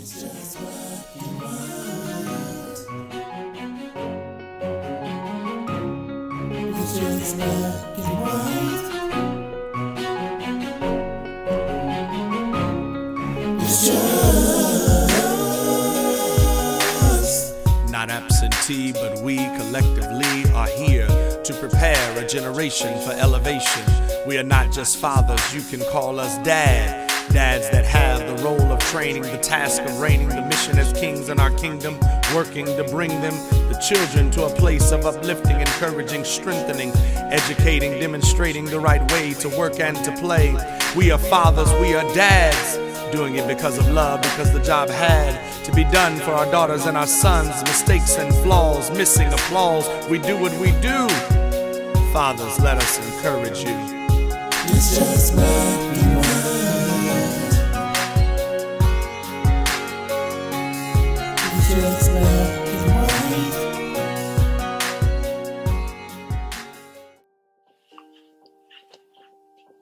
It's just what you want. It's just what you want. It's just Not absentee, but we collectively are here to prepare a generation for elevation. We are not just fathers, you can call us dad. Dads that have the role of training, the task of reigning, the mission as kings in our kingdom, working to bring them, the children, to a place of uplifting, encouraging, strengthening, educating, demonstrating the right way to work and to play. We are fathers, we are dads, doing it because of love, because the job had to be done for our daughters and our sons. Mistakes and flaws, missing applause, we do what we do. Fathers, let us encourage you. It's just what you want. It's just what you want.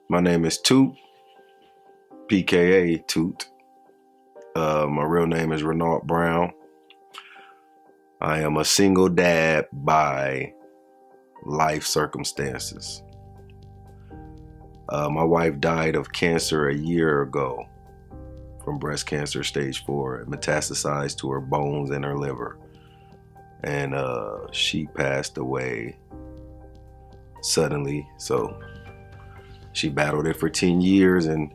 My name is Toot, PKA Toot. My real name is Renault Brown. I am a single dad by life circumstances. My wife died of cancer a year ago from breast cancer stage 4. It metastasized to her bones and her liver. And she passed away suddenly. So she battled it for 10 years and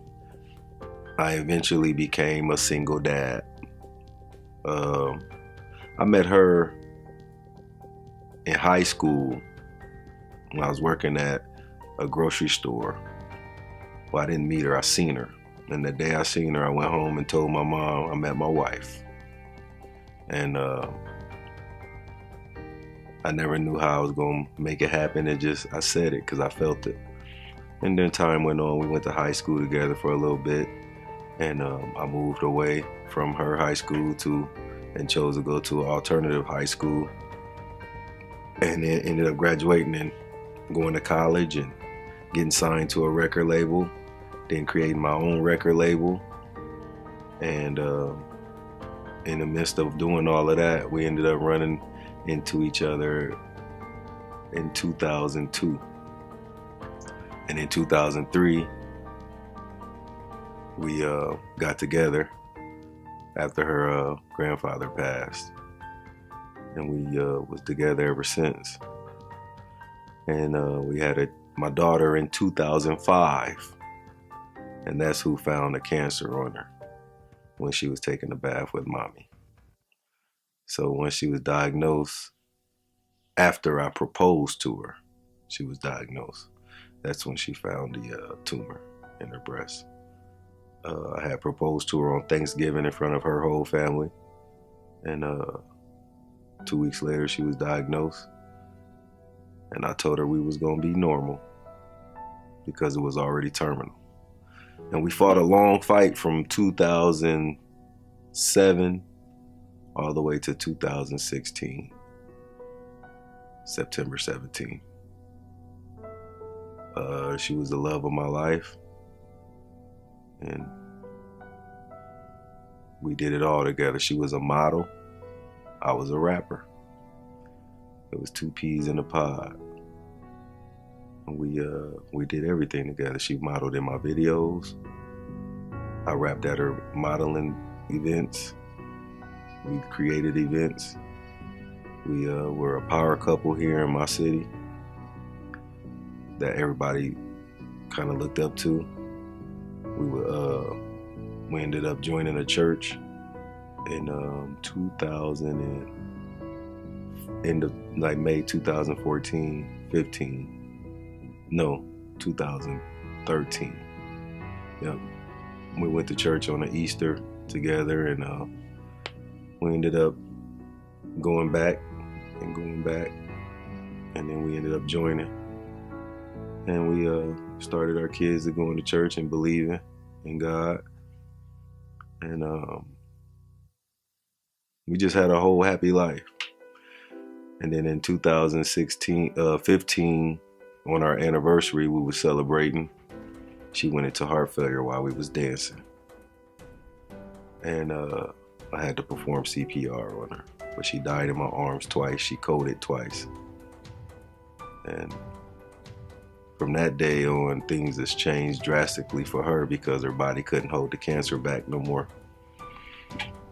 I eventually became a single dad. I met her in high school when I was working at a grocery store. Well, I didn't meet her, I seen her. And the day I seen her, I went home and told my mom I met my wife. And I never knew how I was gonna make it happen. I said it because I felt it. And then time went on, we went to high school together for a little bit. And I moved away from her high school and chose to go to an alternative high school. And then ended up graduating and going to college and getting signed to a record label, then creating my own record label. And in the midst of doing all of that, we ended up running into each other in 2002. And in 2003, we got together after her grandfather passed. And we was together ever since. And we had my daughter in 2005. And that's who found the cancer on her when she was taking a bath with mommy. So when she was diagnosed, after I proposed to her, she was diagnosed. That's when she found the tumor in her breast. I had proposed to her on Thanksgiving in front of her whole family. And 2 weeks later, she was diagnosed. And I told her we was gonna be normal because it was already terminal. And we fought a long fight from 2007 all the way to 2016, September 17. She was the love of my life. And we did it all together. She was a model. I was a rapper. It was two peas in a pod. And we did everything together. She modeled in my videos. I rapped at her modeling events. We created events. We were a power couple here in my city that everybody kind of looked up to. We ended up joining a church in 2013. Yep. We went to church on an Easter together, and we ended up going back, and then we ended up joining. And we started our kids to going to church and believing in God. And we just had a whole happy life. And then in 2015, on our anniversary, we were celebrating. She went into heart failure while we was dancing. And I had to perform CPR on her. But she died in my arms twice. She coded twice. And from that day on, things has changed drastically for her because her body couldn't hold the cancer back no more.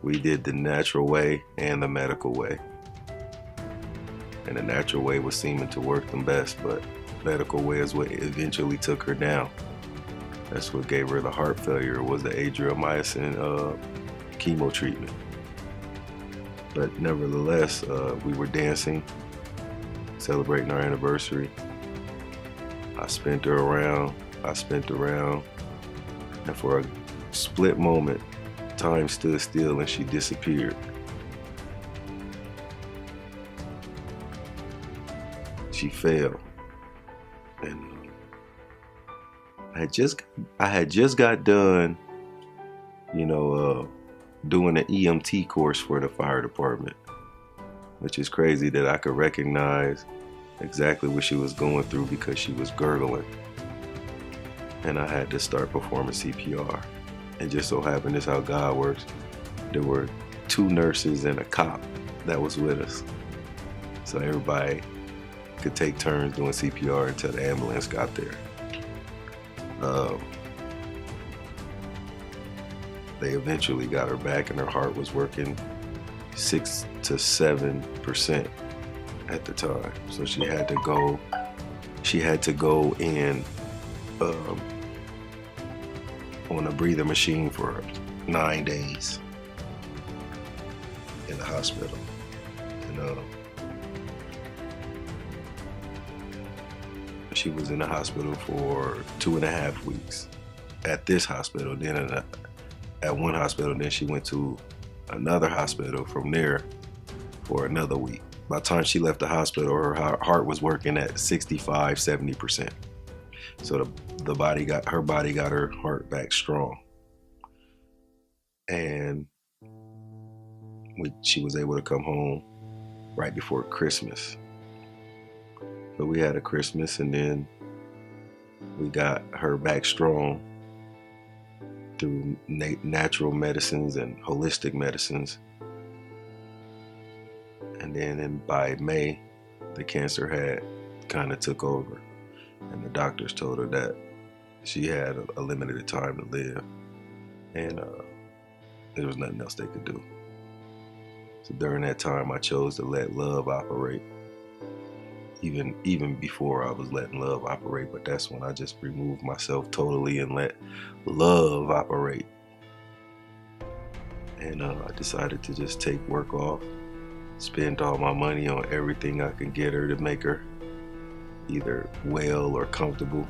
We did the natural way and the medical way. And the natural way was seeming to work the best, but medical way is what eventually took her down. That's what gave her the heart failure, was the adriamycin chemo treatment. But nevertheless, we were dancing, celebrating our anniversary. I spent her around, and for a split moment, time stood still and she disappeared. She fell, and I had just got done, doing an EMT course for the fire department, which is crazy that I could recognize exactly what she was going through because she was gurgling, and I had to start performing CPR. And just so happened, this is how God works, there were 2 nurses and a cop that was with us, so everybody could take turns doing CPR until the ambulance got there. They eventually got her back, and her heart was working 6 to 7% at the time. So she had to go in on a breather machine for 9 days in the hospital. And she was in the hospital for 2.5 weeks at this hospital. Then at one hospital, then she went to another hospital from there for another week. By the time she left the hospital, her heart was working at 65, 70%. So her body got her heart back strong, and she was able to come home right before Christmas. So we had a Christmas, and then we got her back strong through natural medicines and holistic medicines. And then by May, the cancer had kind of took over, and the doctors told her that she had a limited time to live, and there was nothing else they could do. So during that time, I chose to let love operate. Even before I was letting love operate, but that's when I just removed myself totally and let love operate. And I decided to just take work off, spend all my money on everything I could get her to make her either well or comfortable.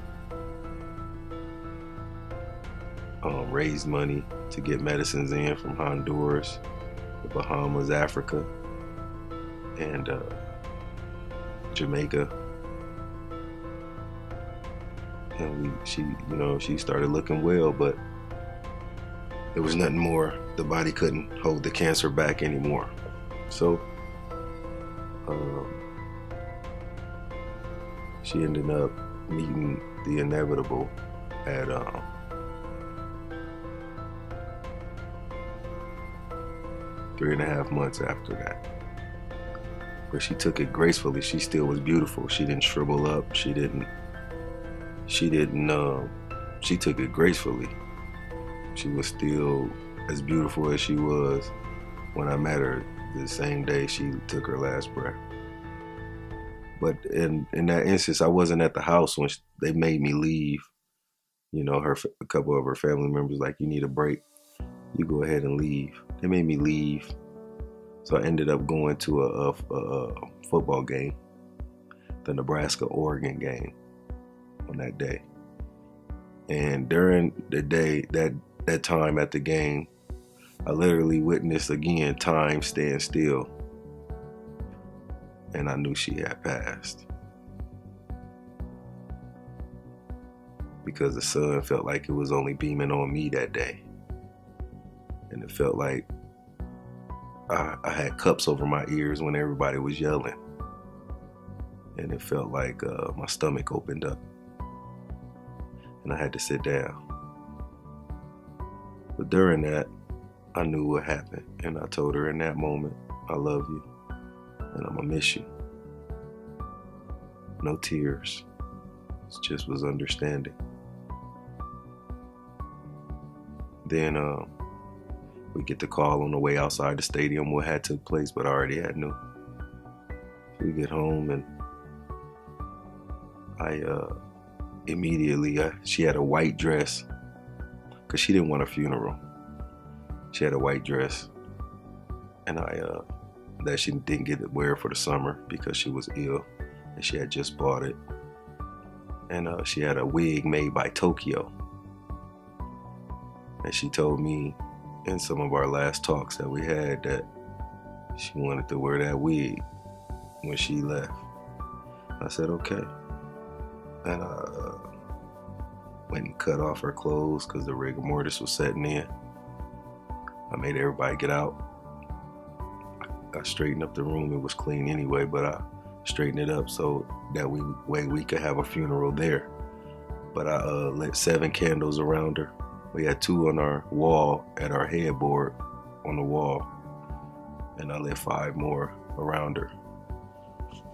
Raise money to get medicines in from Honduras, the Bahamas, Africa, and Jamaica. And she started looking well, but there was nothing more. The body couldn't hold the cancer back anymore. So she ended up meeting the inevitable at 3.5 months after that. But she took it gracefully. She still was beautiful. She didn't shrivel up. She took it gracefully. She was still as beautiful as she was when I met her the same day she took her last breath. But in that instance, I wasn't at the house when they made me leave. A couple of her family members like, you need a break. You go ahead and leave. They made me leave. So I ended up going to a football game, the Nebraska-Oregon game on that day. And during the day, that time at the game, I literally witnessed again time stand still. And I knew she had passed. Because the sun felt like it was only beaming on me that day. And it felt like I had cups over my ears when everybody was yelling. And it felt like my stomach opened up. And I had to sit down. But during that, I knew what happened, and I told her in that moment, I love you, and I'm gonna miss you. No tears. It just was understanding. Then we get the call on the way outside the stadium what had took place, but I already had knew. We get home, and I immediately, she had a white dress because she didn't want a funeral. She had a white dress, and that she didn't get to wear for the summer because she was ill, and she had just bought it. And she had a wig made by Tokyo, and she told me in some of our last talks that we had that she wanted to wear that wig when she left. I said okay, and I went and cut off her clothes because the rigor mortis was setting in. I made everybody get out. I straightened up the room. It was clean anyway, but I straightened it up so that way we could have a funeral there. But I lit 7 candles around her. We had 2 on our wall at our headboard on the wall, and I lit 5 more around her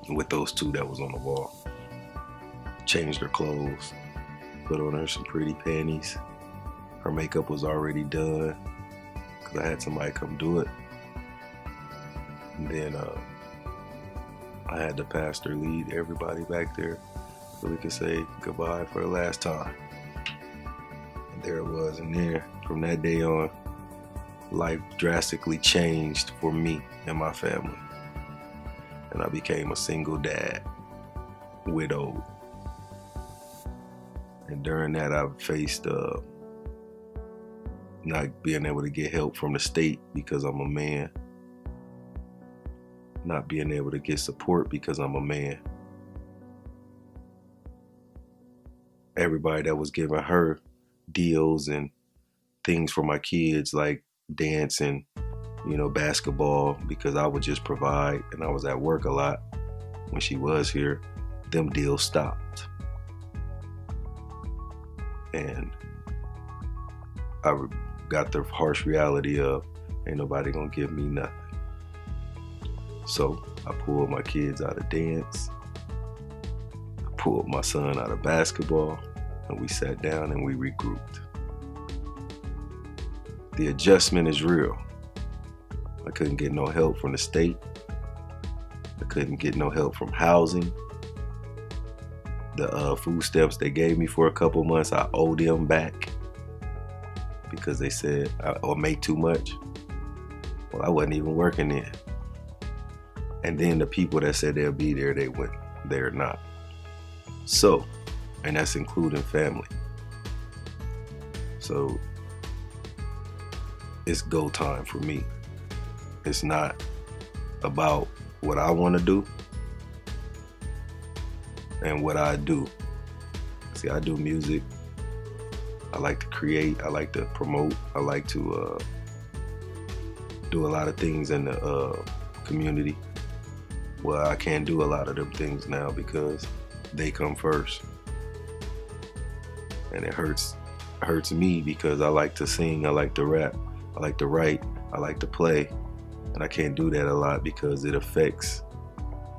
with those 2 that was on the wall. Changed her clothes, put on her some pretty panties. Her makeup was already done because I had somebody come do it. And then I had the pastor lead everybody back there so we could say goodbye for the last time. And there it was. And there, from that day on, life drastically changed for me and my family. And I became a single dad, widowed. And during that, I faced not being able to get help from the state because I'm a man. Not being able to get support because I'm a man. Everybody that was giving her deals and things for my kids like dance and, basketball, because I would just provide, and I was at work a lot when she was here, them deals stopped. And I got the harsh reality of ain't nobody gonna give me nothing. So I pulled my kids out of dance, I pulled my son out of basketball, and we sat down and we regrouped. The adjustment is real. I couldn't get no help from the state. I couldn't get no help from housing. The food stamps they gave me for a couple months, I owe them back because they said I make too much. Well, I wasn't even working then. And then the people that said they'll be there, they went, they're not. So, and that's including family. So it's go time for me. It's not about what I want to do and what I do. See, I do music. I like to create. I like to promote. I like to do a lot of things in the community. Well, I can't do a lot of them things now because they come first. And it hurts me because I like to sing, I like to rap, I like to write, I like to play. And I can't do that a lot because it affects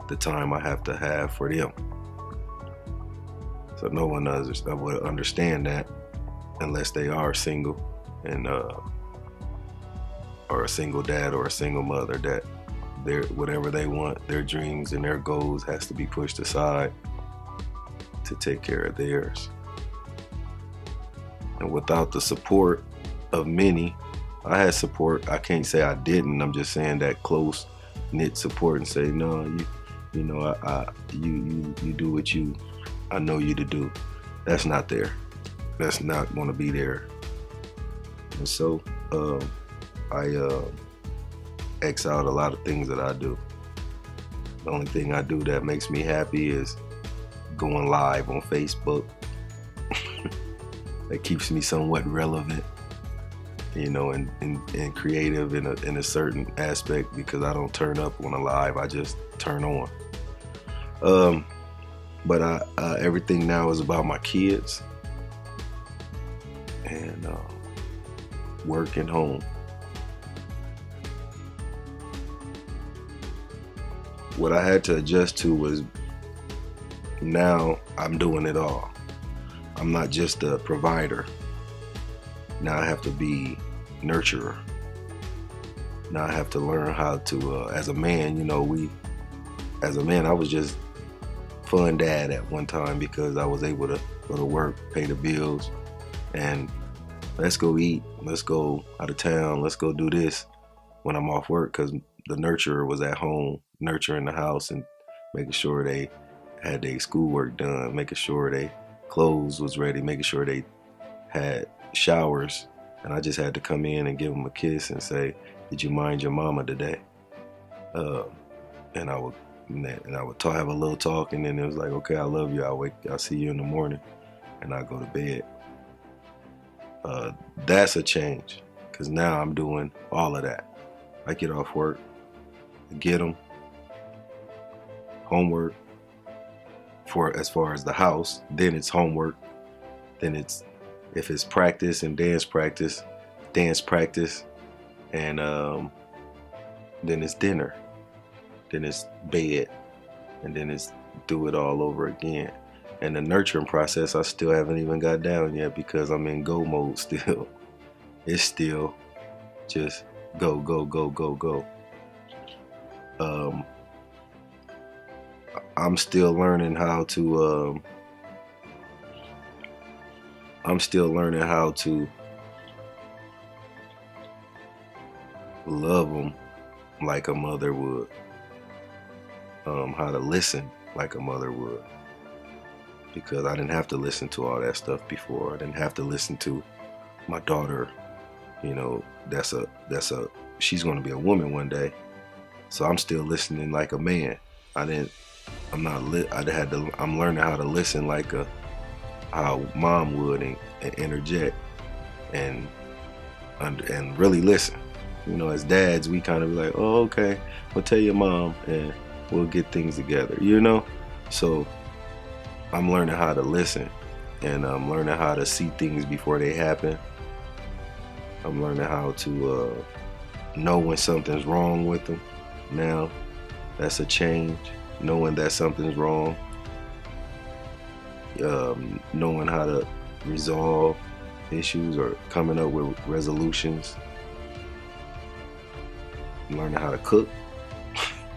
the time I have to have for them. So no one would understand that unless they are single and or a single dad or a single mother, that whatever they want, their dreams and their goals has to be pushed aside to take care of theirs. And without the support of many, I had support. I can't say I didn't. I'm just saying that close knit support and say, no, you do what I know you to do. That's not there. That's not going to be there. And so I X out a lot of things that I do. The only thing I do that makes me happy is going live on Facebook. That keeps me somewhat relevant, and creative in a certain aspect, because I don't turn up on a live, I just turn on. But everything now is about my kids and work and home. what I had to adjust to was now I'm doing it all. I'm not just a provider. Now I have to be nurturer. Now I have to learn how to, as a man, as a man, I was just fun dad at one time because I was able to go to work, pay the bills, and let's go eat, let's go out of town, let's go do this when I'm off work, because the nurturer was at home, nurturing the house and making sure they had their schoolwork done, making sure their clothes was ready, making sure they had showers. And I just had to come in and give them a kiss and say, "Did you mind your mama today?" And I would have a little talk, and then it was like, "Okay, I love you. I'll see you in the morning," and I go to bed. That's a change, because now I'm doing all of that. I get off work, get them homework for as far as the house, then it's homework, then it's, if it's practice and dance practice, and then it's dinner, then it's bed, and then it's do it all over again. And the nurturing process, I still haven't even got down yet because I'm in go mode still. It's still just go, go, go, go, go. I'm still learning how to love them like a mother would. How to listen like a mother would. Because I didn't have to listen to all that stuff before. I didn't have to listen to my daughter. She's going to be a woman one day. So I'm still listening like a man. I'm learning how to listen like how mom would, and interject and really listen. As dads, we kind of be like, "Oh, okay, well, tell your mom and we'll get things together," So I'm learning how to listen, and I'm learning how to see things before they happen. I'm learning how to know when something's wrong with them. Now, that's a change. Knowing that something's wrong. Knowing how to resolve issues or coming up with resolutions. I'm learning how to cook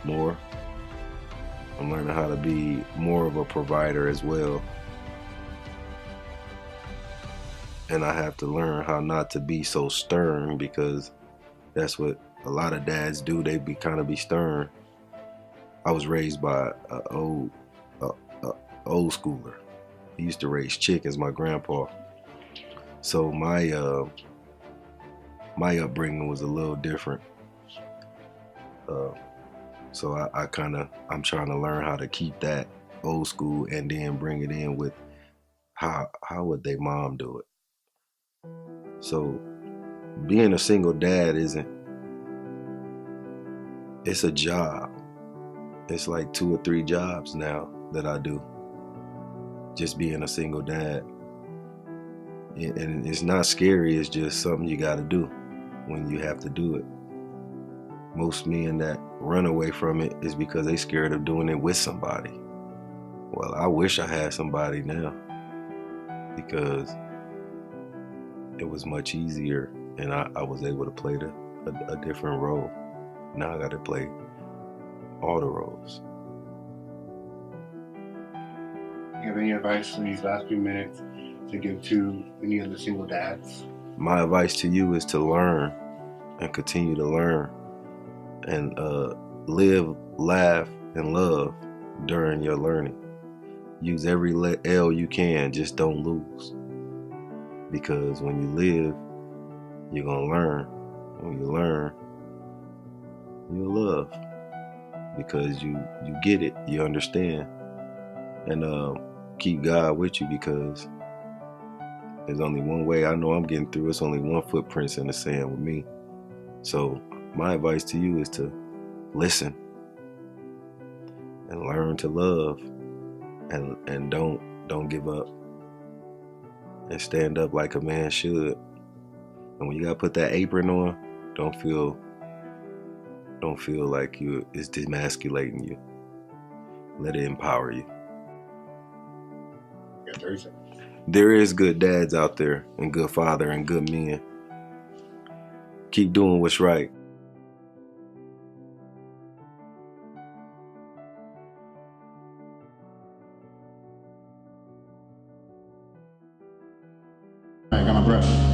more. I'm learning how to be more of a provider as well. And I have to learn how not to be so stern, because that's what a lot of dads do. They kind of be stern. I was raised by an old schooler. He used to raise chickens, my grandpa. So my upbringing was a little different. So I'm trying to learn how to keep that old school and then bring it in with how would they mom do it. So being a single dad it's a job. It's like 2 or 3 jobs now that I do, just being a single dad. And it's not scary, it's just something you got to do when you have to do it. Most men that run away from it is because they scared of doing it with somebody. Well, I wish I had somebody now, because it was much easier, and I was able to play a different role. Now I got to play all the roles. You have any advice in these last few minutes to give to any of the single dads? My advice to you is to learn and continue to learn, and live, laugh, and love during your learning. Use every L you can, just don't lose. Because when you live, you're going to learn. When you learn, you'll love. Because you get it, you understand. And keep God with you, because there's only one way I know I'm getting through. It's only one footprint in the sand with me. So my advice to you is to listen and learn to love, and don't give up, and stand up like a man should. And when you gotta put that apron on, don't feel like it's demasculating you. Let it empower you. Yeah, 30 seconds. There is good dads out there, and good father, and good men. Keep doing what's right. I got my breath.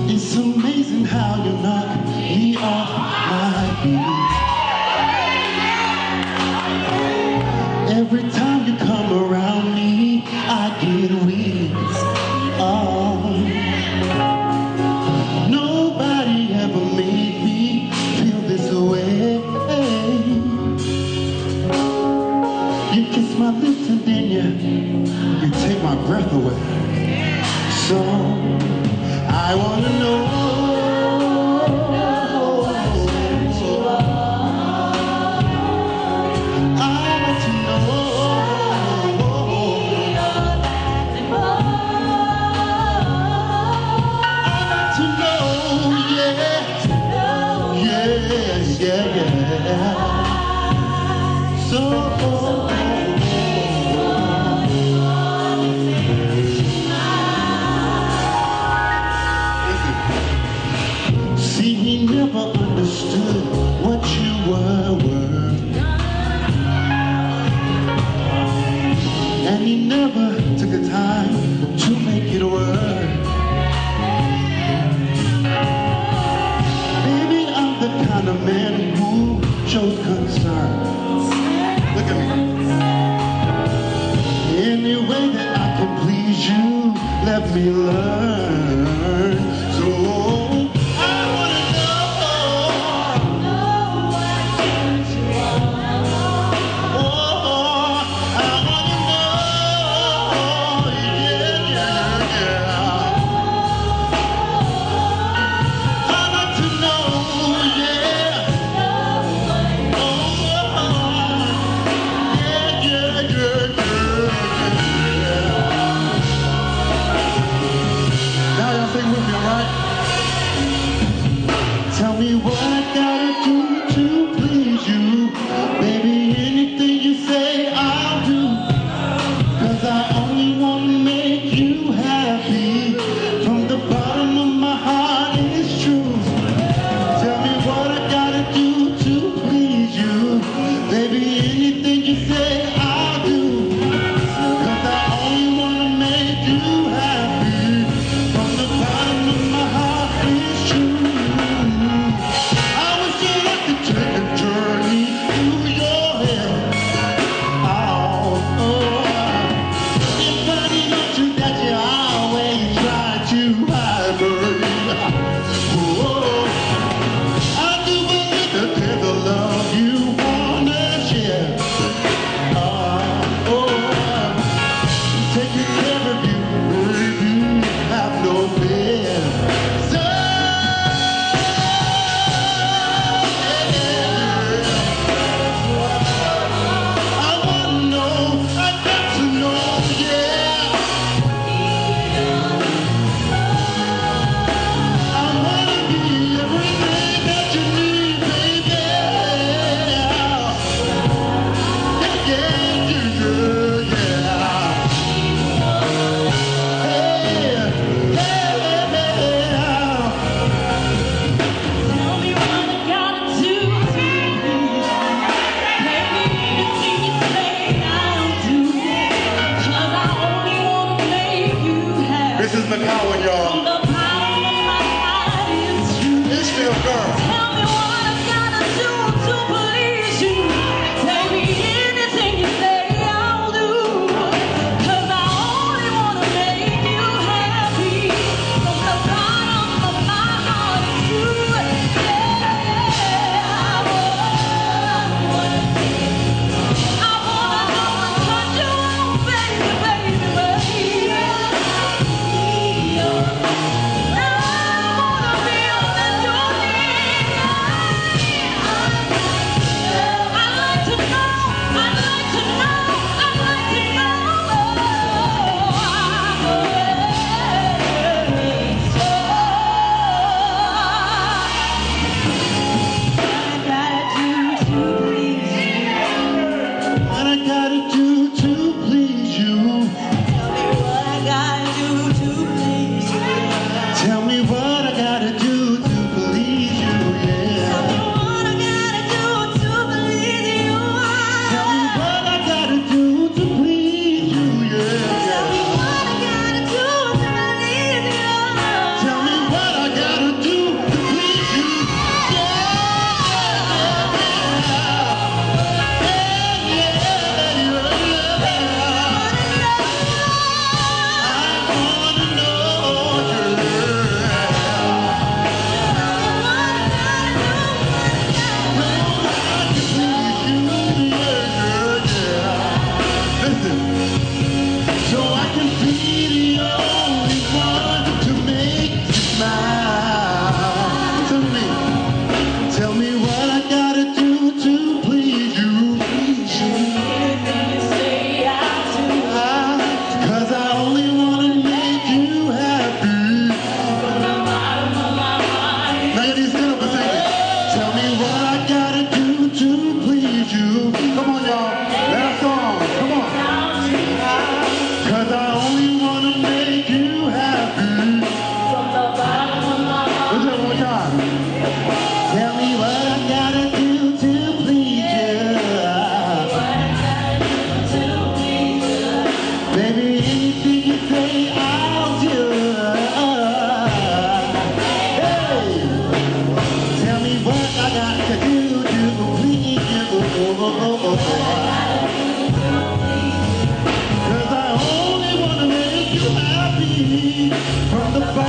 It's amazing how you knock me off my feet. Every time you come around me, I get weak. Oh, nobody ever made me feel this way. You kiss my lips and then you take my breath away. So I wanna know. See, he never understood what you were worth, and he never took the time to make it work. Baby, I'm the kind of man who shows concern. Look at me. Any way that I can please you, let me learn. So I wanna know what you want. Oh, I wanna know. Yeah, yeah, yeah. I want to know, yeah. Yeah, yeah, yeah, yeah. Now y'all sing with me, alright? Tell me what I gotta do to please you. Baby, anything you say, I'll do. 'Cause I only wanna make you happy. From the bottom of my heart, it's true. Tell me what I gotta do to please you. Baby, anything you say, I'll do. 'Cause I only wanna make you happy. From the bottom of my heart, it's true. I wish that I could take a journey through your head. Oh, oh. If I didn't you that you always try to hide me. Oh, I do believe that there's a love you wanna share. Oh, taking care of you, baby, have no fear. So, I wanna know, I got to know, yeah. I wanna be everything that you need, baby. Yeah, yeah, yeah, yeah. Hey, hey, yeah. Tell me what I gotta do to please you. Baby, anything you say, I'll do. 'Cause I only wanna make you happy. This is McCowan, y'all. From the bottom of my heart, it's true. It's still girl. Tell me what I gotta do to please you. Baby, anything you say, I'll do. 'Cause I only wanna make you happy. From the bottom of my heart, it's true. Yeah, I wanna touch you, baby, baby, baby. I wanna be all that you need. the